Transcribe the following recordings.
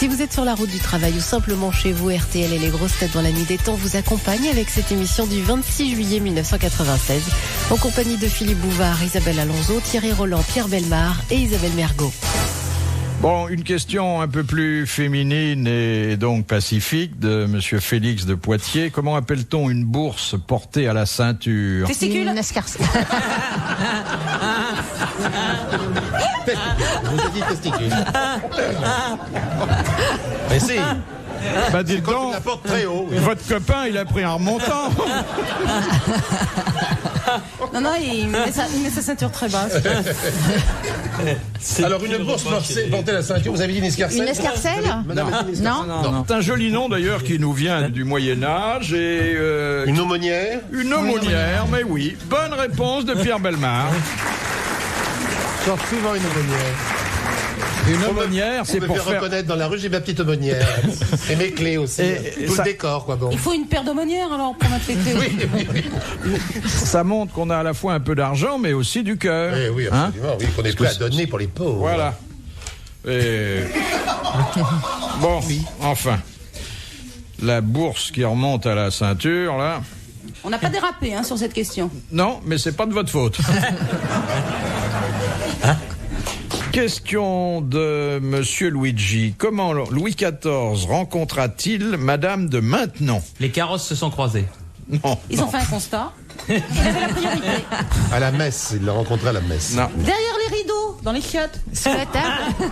Si vous êtes sur la route du travail ou simplement chez vous, RTL et les grosses têtes dans la nuit des temps vous accompagnent avec cette émission du 26 juillet 1996 en compagnie de Philippe Bouvard, Isabelle Alonso, Thierry Roland, Pierre Bellemare et Isabelle Mergot. Bon, une question un peu plus féminine et donc pacifique de Monsieur Félix de Poitiers. Comment appelle-t-on une bourse portée à la ceinture? Testicule. Une escarcelle. Je vous ai dit testicule. Mais si. Bah dites Quand donc, tu la portes très haut. Oui. votre copain, il a pris un remontant. Non, il met sa ceinture très basse. Alors une bourse portée à la ceinture, vous avez dit une escarcelle? Une escarcelle? Madame a dit une escarcelle. Non. C'est un joli nom d'ailleurs qui nous vient du Moyen-Âge et... Une aumônière? Une aumônière, mais oui. Bonne réponse de Pierre Bellemare. Sort souvent une aumônière. Une aumônière, c'est pour faire... reconnaître dans la rue, j'ai ma petite aumônière. Et mes clés aussi. Et tout ça... le décor, quoi. Bon. Il faut une paire d'aumônières alors pour mettre les clés. Oui. Ça montre qu'on a à la fois un peu d'argent, mais aussi du cœur. Oui, absolument. Oui, qu'on est prêt à donner pour les pauvres. Voilà. Et... Bon, enfin. La bourse qui remonte à la ceinture, là... On n'a pas dérapé sur cette question. Non, mais c'est pas de votre faute. Question de Monsieur Luigi. Comment Louis XIV rencontra-t-il Madame de Maintenon? Les carrosses se sont croisées. Non. Ils ont fait un constat. Il avait la priorité. À la messe, il l'a rencontré à la messe. Non. Derrière les rideaux, dans les chiottes. Sous la table. Oui,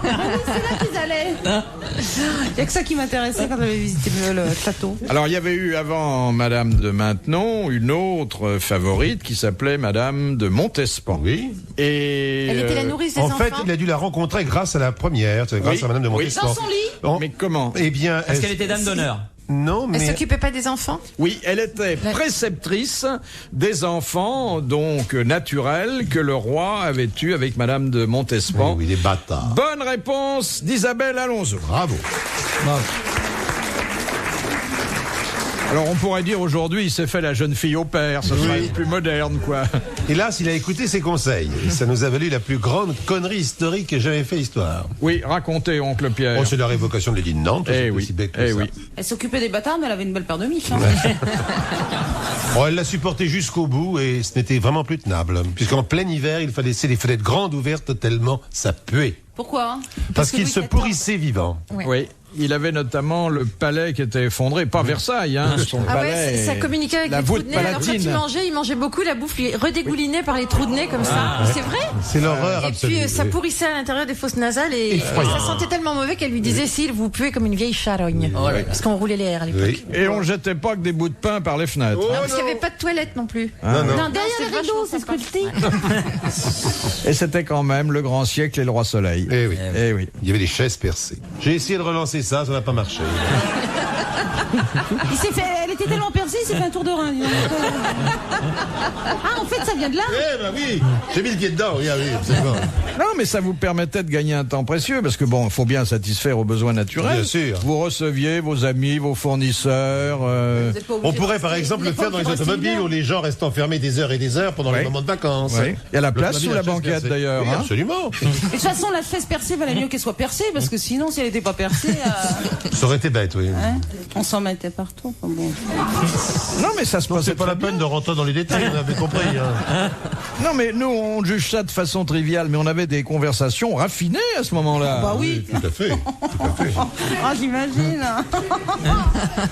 c'est là qu'ils allaient. Il n'y a que ça qui m'intéressait quand j'avais visité le château. Alors, il y avait eu avant Madame de Maintenon une autre favorite qui s'appelait Madame de Montespan. Oui. Et Elle était la nourrice des En enfants. fait, il a dû la rencontrer grâce à la première, grâce à Madame de Montespan. Dans son lit. Bon, Mais comment? eh bien, Est-ce qu'elle était dame d'honneur? Non, Elle mais s'occupait pas des enfants? Oui, elle était préceptrice des enfants, donc naturels, que le roi avait eu avec Madame de Montespan. oui, des bâtards. Bonne réponse d'Isabelle Alonso. Bravo. Alors on pourrait dire aujourd'hui, il s'est fait la jeune fille au père, ça serait plus moderne, quoi. Hélas, il a écouté ses conseils. Et ça nous a valu la plus grande connerie historique que j'avais fait histoire. Oui, racontez, oncle Pierre. Oh, c'est la révocation de l'édit de Nantes. Eh c'est oui, aussi bête que eh ça. oui. Elle s'occupait des bâtards, mais elle avait une belle paire de miches. Oh, elle l'a supporté jusqu'au bout et ce n'était vraiment plus tenable. Puisqu'en plein hiver, il fallait laisser les fenêtres grandes ouvertes tellement ça puait. Pourquoi? Parce que qu'il Louis se XIV. pourrissait vivant. Oui. Il avait notamment le palais qui était effondré, pas Versailles, son Ah palais. ouais, ça communiquait avec la les trous voûte de nez. Alors quand palatine. il mangeait beaucoup, la bouffe lui redégoulinait par les trous de nez comme ça. C'est vrai. C'est l'horreur Et absolue. puis ça oui. pourrissait à l'intérieur des fosses nasales et ça sentait tellement mauvais qu'elle lui disait s'il vous puez comme une vieille charogne. Parce qu'on roulait les airs à l'époque. Oui. Et on jetait pas que des bouts de pain par les fenêtres. Non, parce qu'il n'y avait pas de toilette non plus. Non. Non, derrière c'est les rideaux, vachement c'est ce que je dis. Et c'était quand même le grand siècle et le roi soleil. Eh oui. Eh oui. Il y avait des chaises percées. J'ai essayé de relancer ça n'a pas marché. Elle était tellement percée, il s'est fait un tour de rein. Ah, en fait, ça vient de là. Eh ben oui, j'ai mis le pied dedans, oui, absolument. Non, mais ça vous permettait de gagner un temps précieux, parce que bon, il faut bien satisfaire aux besoins naturels. Bien sûr. Vous receviez vos amis, vos fournisseurs. On pourrait par exemple le faire dans les automobiles où les gens restent enfermés des heures et des heures pendant Oui. les moments de vacances. Oui. Il y a la place L'automobile sous la chaise banquette percée. d'ailleurs. Oui, hein. absolument. De toute façon, la chaise percée valait mieux qu'elle soit percée, parce que sinon, si elle n'était pas percée, Ça aurait été bête, oui. on s'en mettait partout. Enfin, bon. Non, mais ça se passait C'est pas la très peine de rentrer dans les détails, on avait compris. Hein. bien. Non, mais nous, on juge ça de façon triviale, mais on avait des conversations raffinées à ce moment-là. Bah oui. Tout à fait. Ah, j'imagine.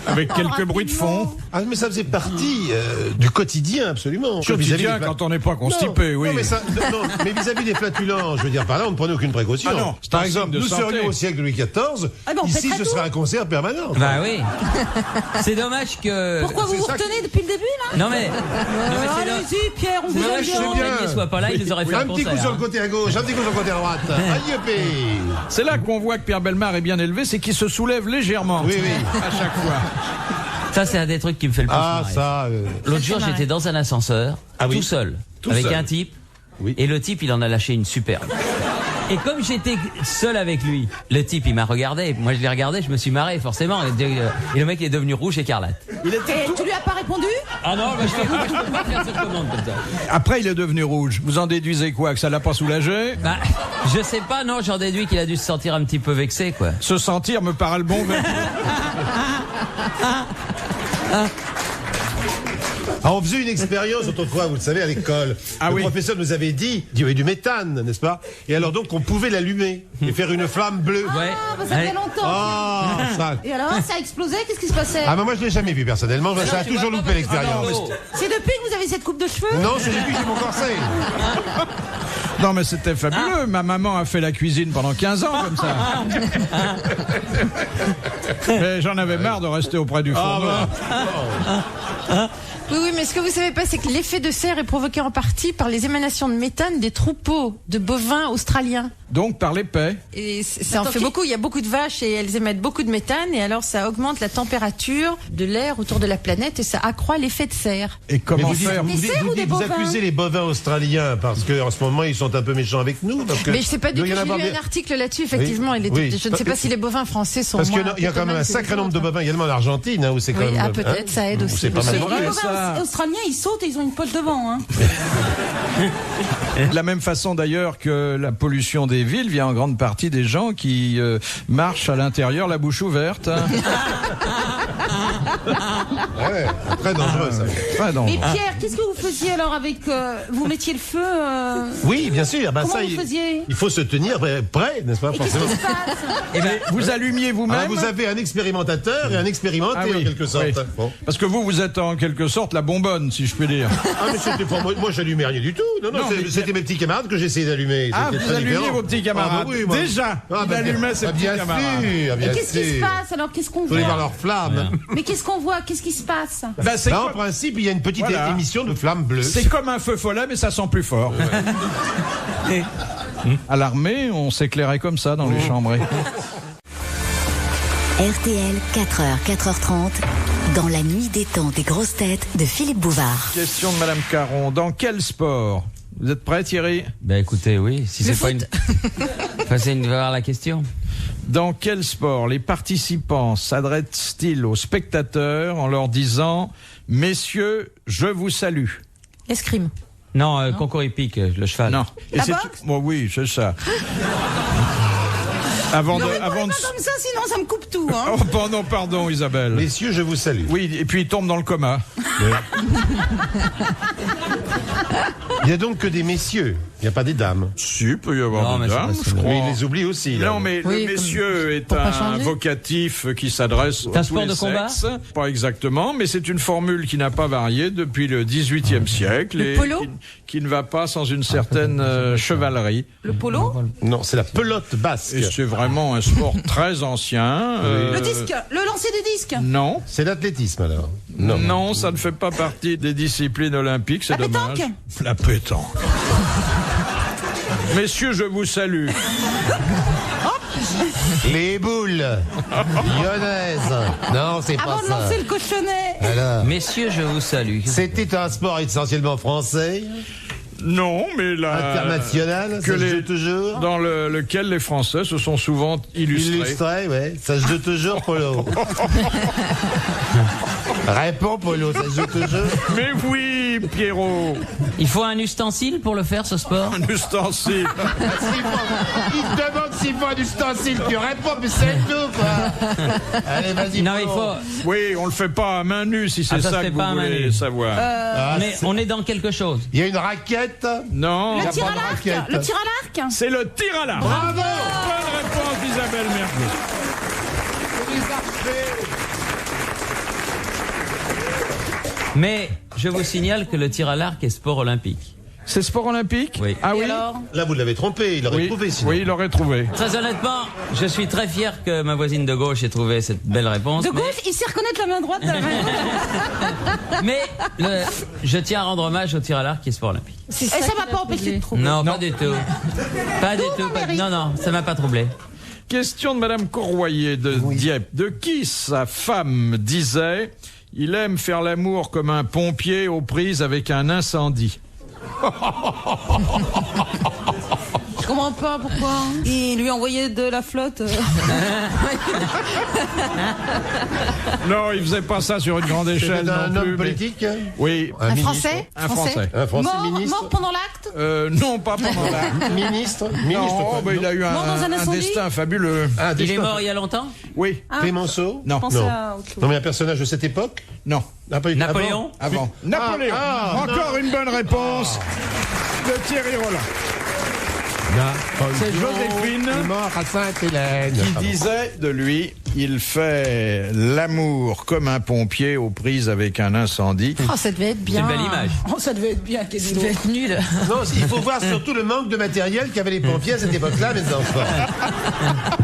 Avec quelques bruits de fond. Ah, mais ça faisait partie du quotidien, absolument. Quotidien Vis-à-vis quand on n'est pas constipé, non, oui. Non, mais vis-à-vis des flatulents, je veux dire, par là, on ne prenait aucune précaution. Ah non, c'est par un exemple, signe de nous santé. serions au siècle de Louis XIV, Ah ben, on ici, pèterait ce tout. serait un concert permanent. Bah oui. C'est dommage que. Pourquoi vous c'est vous ça retenez depuis le début, là? Non mais c'est Allez-y, Pierre, on vous dommage aime que bien. bien. Montagnier soit pas là, il nous aurait fait Un petit coup sur le côté à gauche, un petit coup sur le côté à droite. Aïe, épée. C'est là qu'on voit que Pierre Bellemare est bien élevé, c'est qu'il se soulève légèrement. Oui, oui. À chaque fois. Ça c'est un des trucs qui me fait le plus Ah, marrer. ça. L'autre jour j'étais dans un ascenseur, Ah oui. tout seul, Tout avec seul. un type, Oui. et le type il en a lâché une superbe. Et comme j'étais seul avec lui, le type il m'a regardé, moi je l'ai regardé, je me suis marré forcément, et le mec est devenu rouge écarlate. Et tu lui as pas répondu? Ah non, je peux pas faire cette commande comme ça. Après, il est devenu rouge. Vous en déduisez quoi? Que ça l'a pas soulagé? Bah, je sais pas, non, j'en déduis qu'il a dû se sentir un petit peu vexé, quoi. Se sentir me paraît le bon verbe. Ah, on faisait une expérience autrefois, vous le savez, à l'école. Le professeur nous avait dit, il y avait du méthane, n'est-ce pas? Et alors donc, on pouvait l'allumer et faire une flamme bleue. Ouais. Ah, ça fait longtemps. Ah, ça. Et alors, ça a explosé? Qu'est-ce qui se passait? Ah, mais moi, je l'ai jamais vu personnellement. Ça a toujours loupé l'expérience. C'est depuis que vous avez cette coupe de cheveux? Non, c'est depuis que j'ai mon corset. Non, mais c'était fabuleux. Ma maman a fait la cuisine pendant 15 ans comme ça. Mais j'en avais marre de rester auprès du fourneau. Oui, mais ce que vous savez pas, c'est que l'effet de serre est provoqué en partie par les émanations de méthane des troupeaux de bovins australiens. Donc par les paix. Et ça en fait beaucoup. Il y a beaucoup de vaches et elles émettent beaucoup de méthane, et alors ça augmente la température de l'air autour de la planète et ça accroît l'effet de serre. Et comment vous faire? Vous accusez les bovins australiens parce qu'en ce moment ils sont un peu méchants avec nous. Parce que mais je sais pas du tout. J'ai lu un article là-dessus, effectivement. Oui. Je ne sais pas si les bovins français sont. Parce qu'il y a quand même un sacré nombre de bovins également en Argentine, où c'est quand même. Ah, peut-être, ça aide aussi. C'est pas mal. Les bovins australiens, ils sautent et ils ont une poche devant. Hein. De la même façon d'ailleurs que la pollution des villes vient en grande partie des gens qui marchent à l'intérieur la bouche ouverte. Ouais, très dangereux ça. Très dangereux. Et Pierre, qu'est-ce que vous faisiez alors avec... vous mettiez le feu Oui, bien sûr. Comment vous faisiez? Il faut se tenir prêt, n'est-ce pas, forcément. Qu'est-ce qui se passe? Eh ben, vous allumiez vous-même. Vous avez un expérimentateur et un expérimenté en quelque sorte. Oui. Bon. Parce que vous êtes en quelque sorte la bonbonne, si je puis dire. Ah, mais c'était pas moi, j'allumais rien du tout. Non, c'était mes petits camarades que j'essayais d'allumer. Ah, C'était vous très allumiez différent. vos petits camarades. Ah, bah oui, moi. Déjà, il allumait ses petits bien camarades. sûr, bien Et qu'est-ce qui se sûr. passe alors? Qu'est-ce qu'on Faut aller voir voit? leurs flammes. Mais qu'est-ce qu'on voit? Qu'est-ce qui se passe? Ben, c'est Là, en comme, principe, il y a une petite Voilà. émission de flammes bleues. c'est comme un feu follet, mais ça sent plus fort. À l'armée, on s'éclairait comme ça dans les chambres. RTL, 4h, 4h30, dans la nuit des temps des grosses têtes de Philippe Bouvard. Question de Madame Caron. Dans quel sport? Vous êtes prêt, Thierry? Ben écoutez, oui, si Le c'est pas foot. Enfin, une voir la question. Dans quel sport les participants s'adressent-ils aux spectateurs en leur disant « Messieurs, je vous salue » Escrime. Non, concours hippique, le cheval. Non. Et La c'est boxe tout- Bon, oui, c'est ça. Avant de... Pas comme ça, sinon ça me coupe tout. Hein. Oh, non, pardon, Isabelle. Messieurs, je vous salue. Oui, et puis il tombe dans le coma. Il n'y a donc que des messieurs, il n'y a pas des dames. Si, peut y avoir Non, des mais dames, c'est je pas crois. Mais ils les oublient aussi. Là. Non, mais Oui, le messieurs est pour pas un changer. vocatif qui s'adresse C'est un à tous sport les de combat sexes. Pas exactement, mais c'est une formule qui n'a pas varié depuis le XVIIIe siècle Le et polo qui ne va pas sans une certaine chevalerie. Le polo? Non, c'est la pelote basque. Et c'est vraiment un sport très ancien. Le disque? Le lancer des disques? Non. C'est l'athlétisme alors. Non, ça ne fait pas partie des disciplines olympiques, c'est La dommage. pétanque? La pétanque. Messieurs, je vous salue. Les boules lyonnaises. Non, c'est pas Avant de ça. lancer le cochonnet. Alors, Messieurs, je vous salue. c'était un sport essentiellement français, Non, mais là... international, ça se joue toujours. Dans lequel les Français se sont souvent illustrés. Illustré, ouais. Ça se joue toujours, Polo. Réponds, Polo, ça se joue toujours. Mais oui, Pierrot, Il faut un ustensile pour le faire, ce sport? un ustensile. Il te demande s'il faut un ustensile, tu réponds, mais c'est tout, quoi. Allez, vas-y, Non, Polo. il faut... Oui, on le fait pas à main nue si c'est Ah, ça ça se fait que pas vous à main voulez nue. savoir. Ah, Mais on est dans quelque chose. il y a une raquette. Non, Il y a Le tir pas à de l'arc? raquette. Le tir à l'arc? c'est le tir à l'arc. Bravo. Bonne réponse d'Isabelle Mergo. Mais je vous signale que le tir à l'arc est sport olympique. C'est sport olympique? Oui. Ah Et oui? alors? Là, vous l'avez trompé, il aurait Oui, trouvé sinon. oui, il aurait trouvé. Très honnêtement, je suis très fier que ma voisine de gauche ait trouvé cette belle réponse. De gauche, il sait reconnaître la main droite de la main gauche. Mais je tiens à rendre hommage au tir à l'arc qui est sport olympique. Et ça m'a pas empêché de trouver. Non, pas du tout. Pas du tout. mérite. Non, ça m'a pas troublé. Question de Madame Courroyer de Dieppe. De qui sa femme disait « Il aime faire l'amour comme un pompier aux prises avec un incendie ». Je comprends pas pourquoi. Il lui envoyait de la flotte. Non, il faisait pas ça sur une grande échelle un non homme plus. politique Oui, Un ministre. Français un Français. Un Français Mort ministre pendant l'acte. Non, pas pendant la... Ministre Non, quoi, bah, il a eu Mort dans un un incendie destin fabuleux. Ah, Il est destin. mort il y a longtemps? Oui, Clémenceau non, Je pensais à autre chose. Non, mais un personnage de cette époque non, Ah, pas du tout. Napoléon? avant. Napoléon. Encore une bonne réponse de Thierry Roland. C'est Joséphine Il est mort à Sainte-Hélène. qui disait de lui, il fait l'amour comme un pompier aux prises avec un incendie. Oh, ça devait être C'est bien. une belle image. Oh, ça devait être bien, Ça Kézilo. devait être nul. Non, il faut voir surtout le manque de matériel qu'avaient les pompiers à cette époque-là, mes enfants.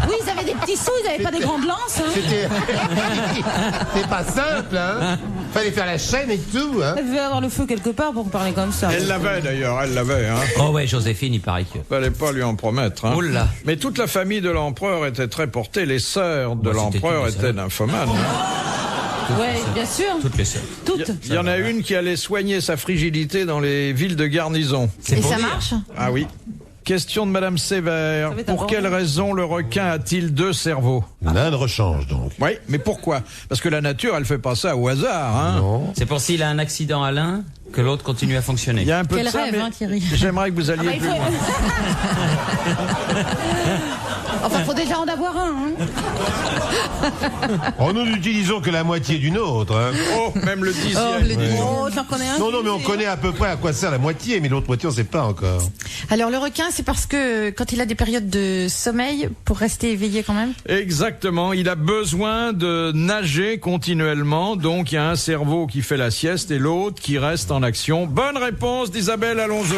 Oui, ils avaient des petits sous, ils n'avaient pas des grandes lances. Hein. C'était pas simple, hein. Fallait faire la chaîne et tout, hein. Elle devait avoir le feu quelque part pour parler comme ça. Elle l'avait d'ailleurs, elle l'avait. Hein. Oh ouais, Joséphine, il paraît que... Fallait pas lui en promettre. Hein. Oh là. Mais toute la famille de l'empereur était très portée. Les sœurs de Bah, c'était l'empereur toutes les étaient sœurs. nymphomanes. Ouais, bien sûr. Toutes les sœurs. Toutes. Il y en a une qui allait soigner sa frigidité dans les villes de garnison. C'est Et pour ça dire. marche? Ah oui. Question de Madame Sévère. Ça va être Pour un quelle bordel. raison le requin a-t-il deux cerveaux? L'Inde rechange, donc. Oui, mais pourquoi? Parce que la nature, elle fait pas ça au hasard. Hein. Non. C'est pour s'il a un accident à l'un, que l'autre continue à fonctionner. Il y a un peu Quel de ça, rêve, mais hein, Thierry. j'aimerais que vous alliez Il plus faut... loin. Enfin, faut déjà en avoir un. Hein. Oh, nous n'utilisons que la moitié d'une autre, hein. Oh, même le dixième. Oh, tu en connais un? Non, non, mais on connaît à peu près à quoi sert la moitié, mais l'autre moitié, on sait pas encore. Alors, le requin, c'est parce que quand il a des périodes de sommeil, pour rester éveillé quand même. Exactement, il a besoin de nager continuellement, donc il y a un cerveau qui fait la sieste et l'autre qui reste en action. Bonne réponse d'Isabelle Alonso.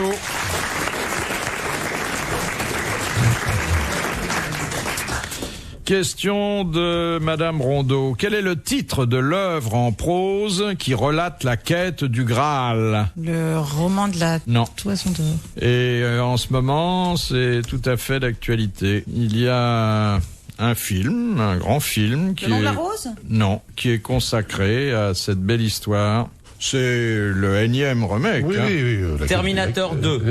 Question de Madame Rondeau. Quel est le titre de l'œuvre en prose qui relate la quête du Graal? Le roman de la Non. Toison d'or. Et en ce moment, c'est tout à fait d'actualité. Il y a un film, un grand film qui Le nom de la est rose? non, qui est consacré à cette belle histoire. C'est le énième remake. Oui, hein. oui, oui. Terminator 2.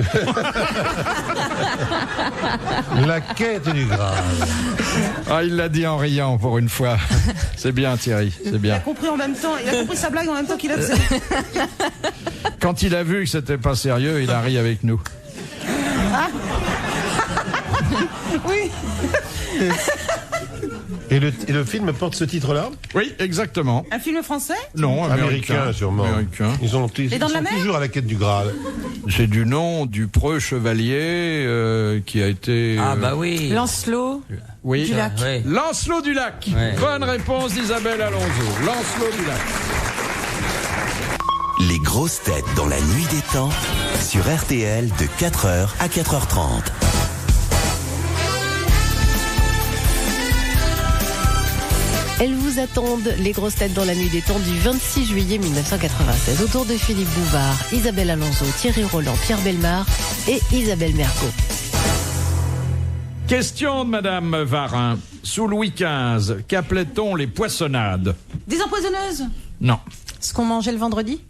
La quête du Graal. Ah, il l'a dit en riant pour une fois. C'est bien, Thierry, c'est Il a bien. compris en même temps. Il a compris sa blague en même temps qu'il a fait. Quand il a vu que c'était pas sérieux, il a ri avec nous. Oui. Et le film porte ce titre-là? Oui, exactement. Un film français? Non, Américain, sûrement. Américain. Ils sont Dents de la mer toujours à la quête du Graal. C'est du nom du preux chevalier qui a été. Ah bah oui. Lancelot. oui. du lac. Ouais. Lancelot du Lac. Ouais. Bonne réponse d'Isabelle Alonso. Lancelot du Lac. Les grosses têtes dans la nuit des temps sur RTL de 4h à 4h30. Elles vous attendent, les grosses têtes dans la nuit des temps du 26 juillet 1996. Autour de Philippe Bouvard, Isabelle Alonso, Thierry Roland, Pierre Bellemare et Isabelle Mergo. Question de Madame Varin. Sous Louis XV, qu'appelait-on les poissonnades? Des empoisonneuses? Non. Ce qu'on mangeait le vendredi.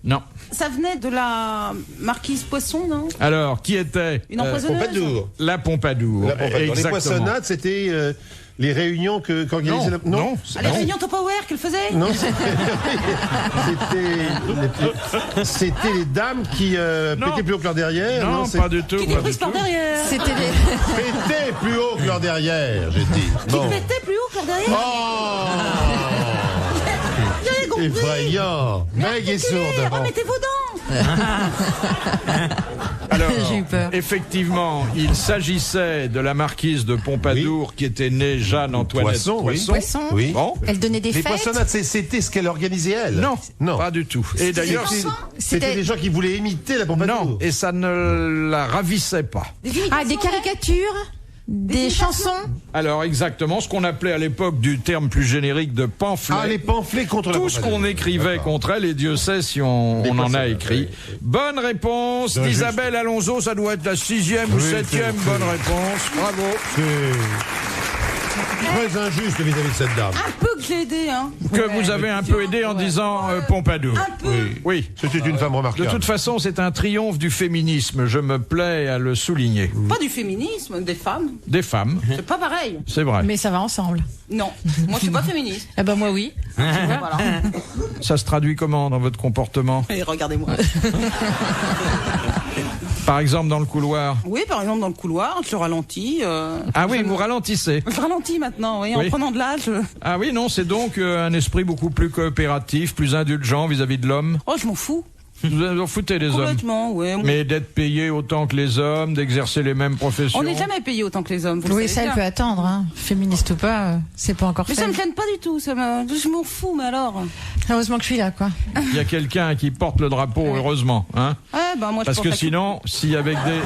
Non. Ça venait de la marquise Poisson, non? Alors, qui était Une empoisonneuse? Pompadour. la Pompadour? La Pompadour. Les Exactement. poissonnades, c'était les réunions qu'organisait la... Non. Ah, les réunions Tupperware qu'elle faisait? Non, c'était les dames qui Non. pétaient plus haut que leur derrière. Non, c'est- pas du tout. Qui pas du déprise par tout. derrière? C'était des... Pétaient plus haut que leur derrière, j'ai dit. Qui Bon. pétait plus haut que leur derrière? Oh J'avais compris. Effrayant. Meg est sourde. Remettez vos dents. Alors, J'ai eu peur. effectivement, il s'agissait de la marquise de Pompadour qui était née Jeanne-Antoinette Poisson, oui. Poisson. Oui. Bon. Elle donnait des Les fêtes. poissonnades, c'était ce qu'elle organisait, elle? Non, Non. pas du tout. Et d'ailleurs, C'était des gens qui voulaient imiter la Pompadour. non, et ça ne la ravissait pas. Ah, des caricatures. Des chansons. Alors exactement, ce qu'on appelait à l'époque du terme plus générique de pamphlet. Ah, les pamphlets contre la Tout ce Pompadour. qu'on écrivait D'accord. contre elle, et Dieu sait si on Des en a poissonnades, écrit. oui. Bonne réponse C'est d'Isabelle Alonso, ça doit être la 6e ou Oui, 7e c'est- bonne réponse. Bravo. Très injuste vis-à-vis de cette dame. Un peu que j'ai aidé, hein. Que vous avez un peu aidé en disant Pompadour. Un peu. Oui. C'était une femme De remarquable. toute façon, c'est un triomphe du féminisme. Je me plais à le souligner. Pas du féminisme, des femmes. Des femmes, C'est pas pareil. c'est vrai. Mais ça va ensemble. Non. Moi, je suis pas féministe. Eh ben moi oui. Voilà. Ça se traduit comment dans votre comportement? Et regardez-moi. Par exemple, dans le couloir. Oui, par exemple, dans le couloir, je ralentis. Ah oui, vous ralentissez. Je ralentis maintenant, oui, Oui. en prenant de l'âge. Ah oui, non, c'est donc un esprit beaucoup plus coopératif, plus indulgent vis-à-vis de l'homme. Oh, je m'en fous. Vous en foutez des hommes. Complètement, ouais. Mais d'être payé autant que les hommes, d'exercer les mêmes professions. On n'est jamais payé autant que les hommes. Vous le Oui, savez ça elle bien. peut attendre. Hein. Féministe ou pas, c'est pas encore Mais fait. ça me gêne pas du tout. Je m'en fous, mais alors. Heureusement que je suis là, quoi. Il y a quelqu'un qui porte le drapeau, heureusement. Hein, Ouais, ben moi, je parce que porte sinon, si avec des...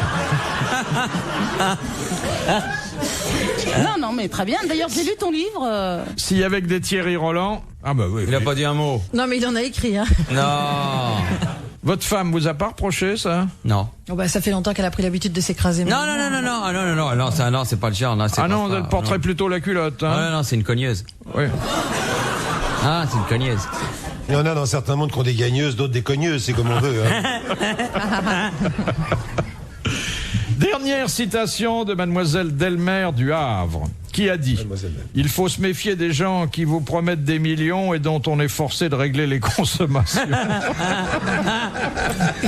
Non, mais très bien. D'ailleurs, j'ai lu ton livre. Si avec des Thierry Roland... Ah bah oui. Il a pas dit un mot. Non, mais il en a écrit. Hein. Non. Votre femme vous a pas reproché ça? Non. Oh, bah, ça fait longtemps qu'elle a pris l'habitude de s'écraser. Non, non, non, non, non, ah, non, non, non, non, non, c'est pas le genre. Non, c'est Ah pas non, ça, elle porterait non. plutôt la culotte. Hein. Ah, non, c'est une cogneuse. Oui. Ah, c'est une cogneuse. Il y en a dans certains mondes qui ont des gagneuses, d'autres des cogneuses, c'est comme on veut. Hein. Dernière citation de mademoiselle Delmer du Havre, qui a dit « Il faut se méfier des gens qui vous promettent des millions et dont on est forcé de régler les consommations. »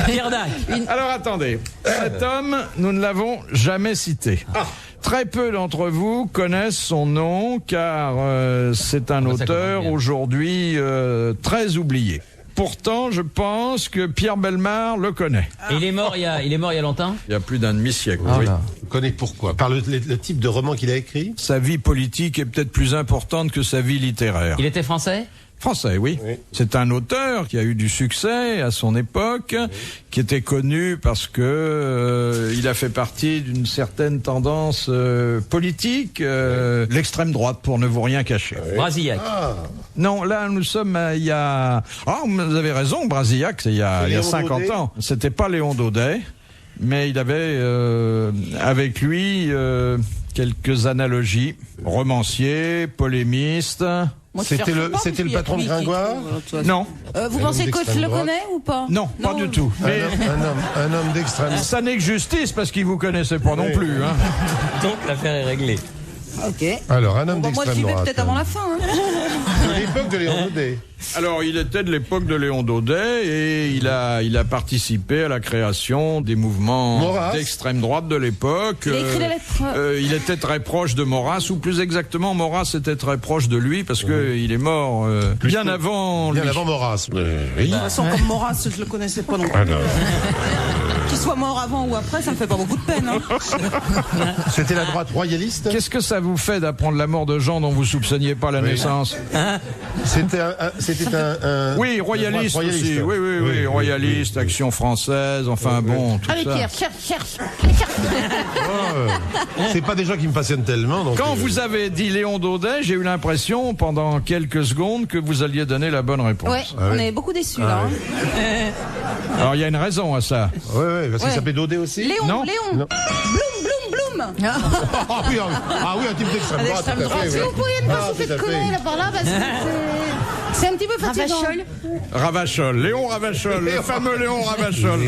Pierre Dac. Alors attendez, cet homme, nous ne l'avons jamais cité. Très peu d'entre vous connaissent son nom car c'est un Ah, ça auteur commence bien. aujourd'hui très oublié. Pourtant, je pense que Pierre Bellemare le connaît. Et il est mort il y a longtemps. Il y a plus d'un demi-siècle. Ah, oui. là. Vous connaissez pourquoi? Par le type de roman qu'il a écrit? Sa vie politique est peut-être plus importante que sa vie littéraire. Il était français. Français, oui. Oui. C'est un auteur qui a eu du succès à son époque, qui était connu parce que il a fait partie d'une certaine tendance politique, l'extrême droite, pour ne vous rien cacher. Brasillac. Non, là, nous sommes il y a... Ah, vous avez raison, Brasillac, c'est il y a Léon 50 Daudet. ans. C'était pas Léon Daudet, mais il avait avec lui quelques analogies. Romancier, polémiste... Moi, je C'était cherche le- pas, c'était le parce qu'il y a patron de lui qui- Gringoire Non, Vous Un pensez homme que je d'extrême le droite. connais ou pas? non, pas du tout. Mais Un homme d'extrême. ça n'est que justice parce qu'il vous connaissait pas non plus. Hein. Donc l'affaire est réglée. Ok. Alors, un homme Bon, moi, d'extrême j'y vais droite. peut-être avant la fin. Hein. De l'époque de Léon Daudet. Alors, il était de l'époque de Léon Daudet et il a participé à la création des mouvements Maurras. d'extrême droite de l'époque. Il a écrit la lettre. Il était très proche de Maurras, ou plus exactement, Maurras était très proche de lui parce que il est mort bien avant lui. Bien avant Maurras. Oui. De toute façon, comme Maurras, je le connaissais pas non plus. Alors, Qu'il soit mort avant ou après, ça me fait pas beaucoup de peine. Hein. c'était la droite royaliste. Qu'est-ce que ça vous fait d'apprendre la mort de gens dont vous soupçonniez pas la naissance? C'était un Oui, royaliste aussi. Oui, oui, oui, royaliste, Action française, enfin bon, tout Allez, ça. Pierre, cherche. C'est pas des gens qui me passionnent tellement. Donc, Quand vous avez dit Léon Daudet, j'ai eu l'impression pendant quelques secondes que vous alliez donner la bonne réponse. Ouais, on est beaucoup déçus là. Hein. Alors il y a une raison à ça. Ouais, parce qu'il Ouais. s'appelait Daudet aussi. Léon, Non. Léon. Non. Bloom. Ah oui, un type d'extrême droite. d'extrême tout à droite. fait, Si oui. vous pourriez ne pas Ah, souffler tout à de fait. conneries là par là, parce que c'est un petit peu fatigant. Ravachol. Ravachol, Léon Ravachol, le fameux Léon Ravachol.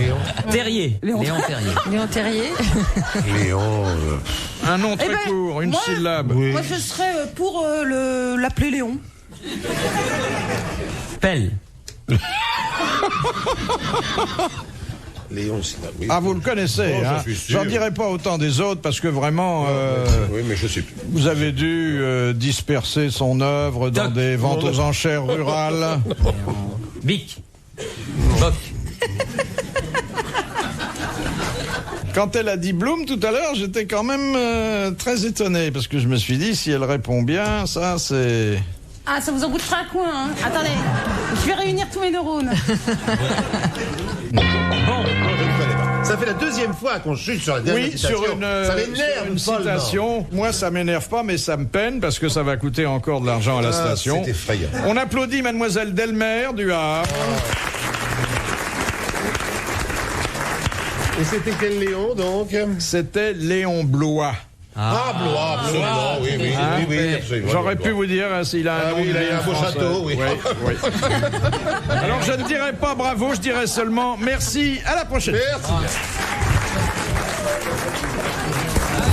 Terrier. Léon Terrier. Léon Terrier. Léon. Un nom très ben, court, une moi- syllabe. Oui. Moi, je serais pour l'appeler Léon. Pelle. Léon, c'est oui. Ah, vous le connaissez, Oh, j'en hein. suis sûr. J'en dirai pas autant des autres parce que vraiment, Oui, mais je sais plus. vous avez dû disperser son œuvre dans Doc. des ventes aux enchères rurales. Bic. Boc. Quand elle a dit Bloom tout à l'heure, j'étais quand même très étonné parce que je me suis dit si elle répond bien, ça c'est... Ah, ça vous en coûtera un coin, hein. Attendez, je vais réunir tous mes neurones. Non, je ne connais pas. Ça fait la deuxième fois qu'on chute sur la dernière Oui, citation. sur une, ça m'énerve une follement. citation. Moi, ça m'énerve pas, mais ça me peine parce que ça va coûter encore de l'argent à la station. c'est effrayant. On applaudit Mademoiselle Delmer du Havre. Et c'était quel Léon, donc? C'était Léon Blois. Blois, absolument, oui, absolument. J'aurais pu vous dire s'il a un nom. Il a un beau château, oui. Oui. Alors je ne dirais pas bravo, je dirais seulement merci, à la prochaine. Merci.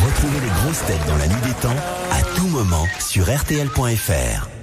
Retrouvez les grosses têtes dans la nuit des temps à tout moment sur RTL.fr.